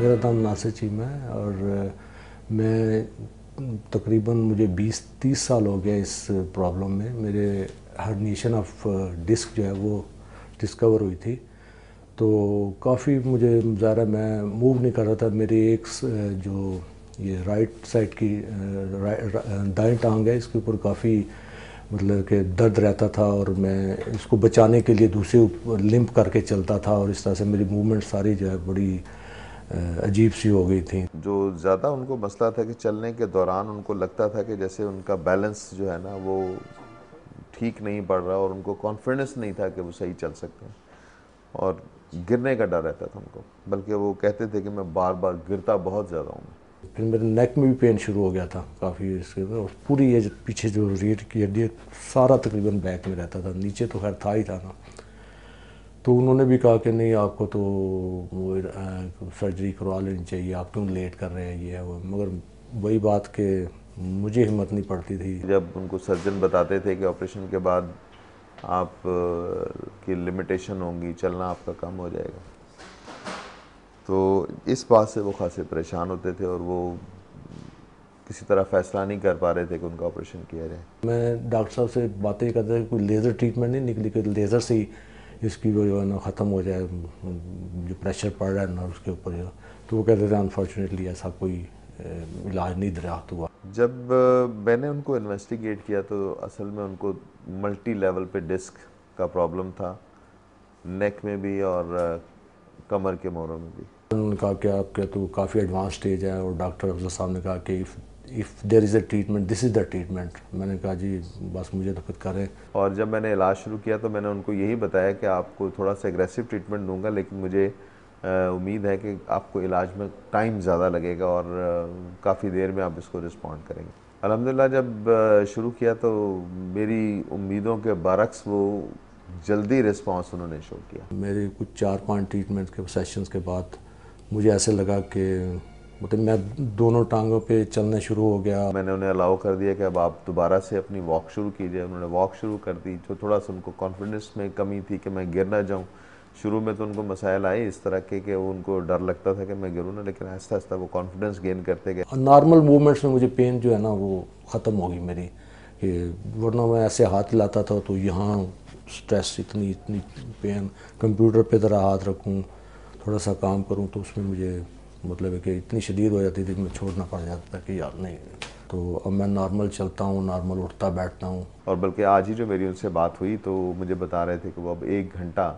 मेरा नाम नासिर चीमा है और मैं तकरीबन मुझे 20-30 साल हो गया इस प्रॉब्लम में। मेरे हर्निएशन ऑफ डिस्क जो है वो डिस्कवर हुई थी, तो काफ़ी मुझे ज़्यादा मैं मूव नहीं कर रहा था। मेरी एक जो ये राइट साइड की दाएं टांग है, इसके ऊपर काफ़ी मतलब कि दर्द रहता था और मैं इसको बचाने के लिए दूसरे ऊपर लिंप करके चलता था और इस तरह से मेरी मूवमेंट सारी जो है बड़ी अजीब सी हो गई थी। जो ज़्यादा उनको मसला था कि चलने के दौरान उनको लगता था कि जैसे उनका बैलेंस जो है ना वो ठीक नहीं पड़ रहा और उनको कॉन्फिडेंस नहीं था कि वो सही चल सकते हैं और गिरने का डर रहता था उनको, बल्कि वो कहते थे कि मैं बार बार गिरता बहुत ज़्यादा हूँ। फिर मेरे नेक में भी पेन शुरू हो गया था काफ़ी इसके, और पूरी ये पीछे जो रीढ़ की हड्डी सारा तकरीबन बैक में रहता था, नीचे तो खैर था ही था ना। तो उन्होंने भी कहा कि नहीं, आपको तो वो सर्जरी करवा लेनी चाहिए, आप क्यों लेट कर रहे हैं ये है वो। मगर वही बात कि मुझे हिम्मत नहीं पड़ती थी। जब उनको सर्जन बताते थे कि ऑपरेशन के बाद आप की लिमिटेशन होंगी, चलना आपका कम हो जाएगा, तो इस बात से वो खासे परेशान होते थे और वो किसी तरह फैसला नहीं कर पा रहे थे कि उनका ऑपरेशन किया जाए। मैं डॉक्टर साहब से बातें करता था कि कोई लेज़र ट्रीटमेंट नहीं निकली कि लेज़र से ही इसकी वो जो है ना ख़त्म हो जाए, जो प्रेशर पड़ रहा है ना उसके ऊपर जो। तो वो कहते थे अनफॉर्चुनेटली ऐसा कोई इलाज नहीं दरियाफ्त हुआ। जब मैंने उनको इन्वेस्टिगेट किया तो असल में उनको मल्टी लेवल पे डिस्क का प्रॉब्लम था, नेक में भी और कमर के मोरों में भी। उन्होंने कहा कि आपके तो काफ़ी एडवांस स्टेज है, और डॉक्टर अफजल साहब ने कहा कि if there is a treatment, this is the treatment. मैंने कहा जी बस मुझे तो खुद करें। और जब मैंने इलाज शुरू किया तो मैंने उनको यही बताया कि आपको थोड़ा सा एग्रेसिव ट्रीटमेंट दूंगा, लेकिन मुझे उम्मीद है कि आपको इलाज में टाइम ज़्यादा लगेगा और काफ़ी देर में आप इसको रिस्पॉन्ड करेंगे। अल्हम्दुलिल्लाह जब शुरू किया तो मेरी उम्मीदों के बरक्स वो जल्दी रिस्पॉन्स उन्होंने शो किया। मेरे कुछ 4-5 ट्रीटमेंट के सेशंस के बाद मुझे ऐसे लगा कि मतलब मैं दोनों टांगों पे चलना शुरू हो गया। मैंने उन्हें अलाउ कर दिया कि अब आप दोबारा से अपनी वॉक शुरू कीजिए। उन्होंने वॉक शुरू कर दी। जो थोड़ा सा उनको कॉन्फिडेंस में कमी थी कि मैं गिर ना जाऊँ, शुरू में तो उनको मसाइल आए इस तरह के कि उनको डर लगता था कि मैं गिरूँ ना, लेकिन आहिस्ता आहिस्ता वो कॉन्फिडेंस गेन करते गए। नॉर्मल मूवमेंट्स में मुझे पेन जो है ना वो ख़त्म हो गई मेरी, कि वरना मैं ऐसे हाथ हिलाता था तो यहाँ स्ट्रेस, इतनी इतनी पेन, कंप्यूटर पे ज़रा हाथ रखूँ, थोड़ा सा काम करूँ तो उसमें मुझे मतलब है कि इतनी शदीद हो जाती थी कि मैं छोड़ना पड़ जाता था कि यार नहीं। तो अब मैं नॉर्मल चलता हूँ, नॉर्मल उठता बैठता हूँ। और बल्कि आज ही जो मेरी उनसे बात हुई तो मुझे बता रहे थे कि वो अब 1 घंटा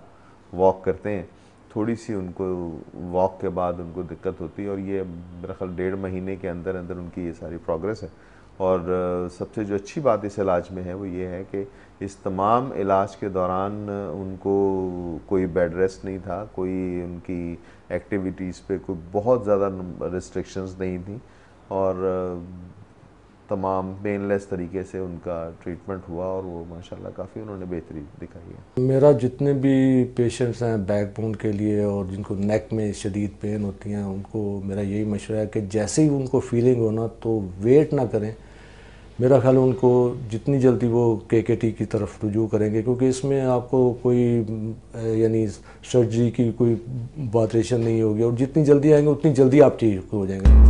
वॉक करते हैं। थोड़ी सी उनको वॉक के बाद उनको दिक्कत होती है और ये मेरा ख्याल 1.5 महीने के अंदर अंदर उनकी ये सारी प्रोग्रेस है। और सबसे जो अच्छी बात इस इलाज में है वो ये है कि इस तमाम इलाज के दौरान उनको कोई बेड रेस्ट नहीं था, कोई उनकी एक्टिविटीज़ पे कोई बहुत ज़्यादा रिस्ट्रिक्शंस नहीं थी और तमाम पेनलेस तरीके से उनका ट्रीटमेंट हुआ और वो माशाल्लाह काफ़ी उन्होंने बेहतरी दिखाई है। मेरा जितने भी पेशेंट्स हैं बैकबोन के लिए और जिनको नेक में शदीद पेन होती हैं, उनको मेरा यही मशवरा है कि जैसे ही उनको फीलिंग हो ना तो वेट ना करें। मेरा ख्याल है उनको जितनी जल्दी वो केकेटी की तरफ रुजू करेंगे, क्योंकि इसमें आपको कोई यानी सर्जरी की कोई बातरेशन नहीं होगी, और जितनी जल्दी आएंगे उतनी जल्दी आप ठीक हो जाएंगे।